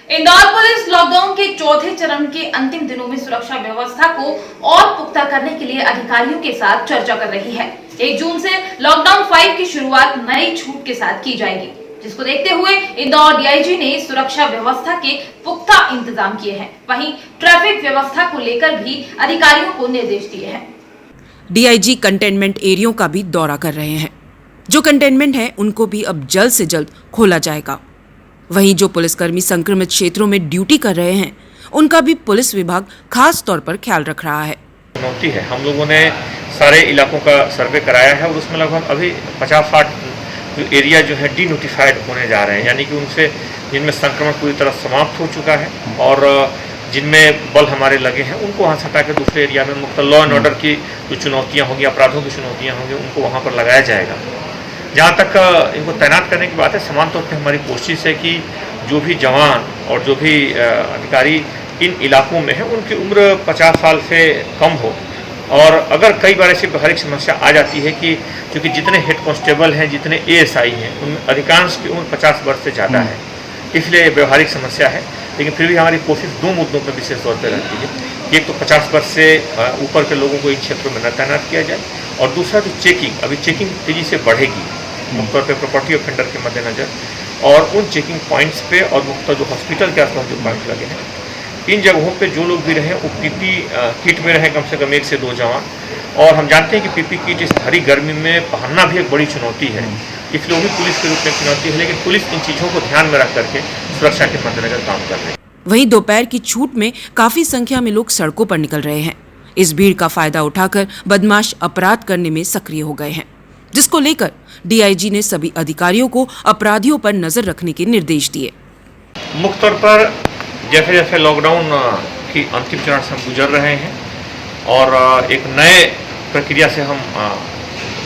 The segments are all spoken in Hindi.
इंदौर पुलिस लॉकडाउन के चौथे चरण के अंतिम दिनों में सुरक्षा व्यवस्था को और पुख्ता करने के लिए अधिकारियों के साथ चर्चा कर रही है। 1 जून से लॉकडाउन 5 की शुरुआत नई छूट के साथ की जाएगी, जिसको देखते हुए इंदौर डीआईजी ने सुरक्षा व्यवस्था के पुख्ता इंतजाम किए हैं। वहीं ट्रैफिक व्यवस्था को लेकर भी अधिकारियों को निर्देश दिए हैं। डीआईजी कंटेनमेंट एरियो का भी दौरा कर रहे हैं। जो कंटेनमेंट है उनको भी अब जल्द से जल्द खोला जाएगा। वहीं जो पुलिसकर्मी संक्रमित क्षेत्रों में ड्यूटी कर रहे हैं उनका भी पुलिस विभाग खास तौर पर ख्याल रख रहा है। चुनौती है, हम लोगों ने सारे इलाकों का सर्वे कराया है और उसमें लगभग अभी 50-60 जो एरिया जो है डी नोटिफाइड होने जा रहे हैं, यानी कि उनसे जिनमें संक्रमण पूरी तरह समाप्त हो चुका है और जिनमें बल हमारे लगे हैं उनको वहाँ से हटा के दूसरे एरिया में मुख्य लॉ एंड ऑर्डर की जो चुनौतियाँ होंगी, अपराधों की चुनौतियाँ होंगी, उनको वहाँ पर लगाया जाएगा। जहाँ तक इनको तैनात करने की बात है, समान तौर पर हमारी कोशिश है कि जो भी जवान और जो भी अधिकारी इन इलाकों में हैं उनकी उम्र 50 साल से कम हो। और अगर कई बार ऐसी व्यवहारिक समस्या आ जाती है कि क्योंकि जितने हेड कांस्टेबल हैं, जितने एएसआई हैं, उन अधिकांश की उम्र 50 वर्ष से ज़्यादा है, इसलिए व्यवहारिक समस्या है। लेकिन फिर भी हमारी कोशिश 2 मुद्दों पर विशेष तौर पर रहती है। एक तो 50 वर्ष से ऊपर के लोगों को इन क्षेत्रों में न तैनात किया जाए, और दूसरा जो चेकिंग, अभी चेकिंग तेज़ी से बढ़ेगी मुख्यतौर पर प्रॉपर्टी ऑफेंडर के मद्देनजर, और उन चेकिंग पॉइंट्स पे और मुख्यतः जो हॉस्पिटल के आसपास जो पॉइंट लगे हैं, इन जगहों पे जो लोग भी रहें वो पीपी किट में रहें, कम से कम 1 से 2 जवान। और हम जानते हैं कि पीपी किट इस भरी गर्मी में पहनना भी एक बड़ी चुनौती है, इसलिए वो भी पुलिस के रूप में चुनौती है, लेकिन पुलिस इन चीज़ों को ध्यान में रख करके सुरक्षा के मद्देनजर काम कर रही है। वहीं दोपहर की छूट में काफी संख्या में लोग सड़कों पर निकल रहे हैं। इस भीड़ का फायदा उठाकर बदमाश अपराध करने में सक्रिय हो गए हैं, जिसको लेकर डीआईजी ने सभी अधिकारियों को अपराधियों पर नजर रखने के निर्देश दिए। मुख्य तौर पर जैसे जैसे लॉकडाउन की अंतिम चरण से हम गुजर रहे हैं और एक नए प्रक्रिया से हम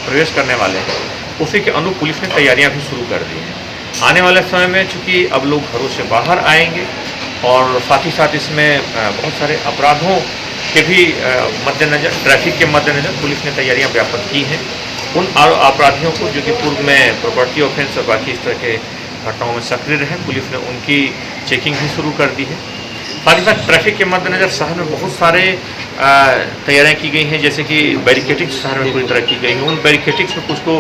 प्रवेश करने वाले हैं, उसी के अनुरूप पुलिस ने तैयारियां भी शुरू कर दी हैं। आने वाले समय में चूँकि अब लोग घरों से बाहर आएंगे और साथ ही साथ इसमें बहुत सारे अपराधों के भी मद्देनजर, ट्रैफिक के मद्देनजर पुलिस ने तैयारियां व्यापक की हैं। उन अपराधियों को जो कि पूर्व में प्रॉपर्टी ऑफेंस और बाकी इस तरह के घटनाओं में सक्रिय रहे, पुलिस ने उनकी चेकिंग भी शुरू कर दी है। साथ ही साथ ट्रैफिक के मद्देनजर शहर में बहुत सारे तैयारियां की गई हैं, जैसे कि बैरिकेटिंग्स शहर में पूरी तरह की गई हैं। उन बैरिकेटिंग्स में कुछ को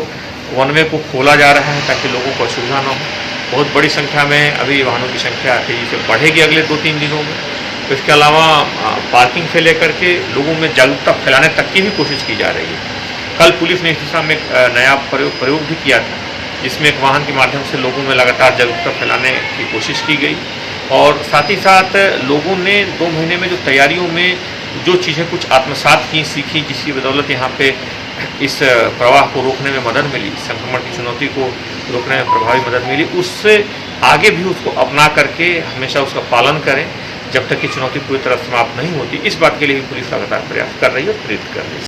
वन वे को खोला जा रहा है ताकि लोगों को असुविधा न हो। बहुत बड़ी संख्या में अभी वाहनों की संख्या तेजी से बढ़ेगी अगले 2-3 दिनों में। तो इसके अलावा पार्किंग से लेकर के लोगों में जागरूकता फैलाने तक की भी कोशिश की जा रही है। कल पुलिस ने इस दिशा में एक नया प्रयोग भी किया था, जिसमें एक वाहन के माध्यम से लोगों में लगातार जागरूकता फैलाने की कोशिश की गई। और साथ ही साथ लोगों ने 2 महीने में जो तैयारियों में जो चीज़ें कुछ आत्मसात की, सीखी, जिसकी बदौलत यहाँ पे इस प्रवाह को रोकने में मदद मिली, संक्रमण की चुनौती को रोकने में प्रभावी मदद मिली, उससे आगे भी उसको अपना करके हमेशा उसका पालन करें जब तक कि चुनौती पूरी तरह समाप्त नहीं होती। इस बात के लिए भी पुलिस लगातार प्रयास कर रही है और प्रेरित कर रही है।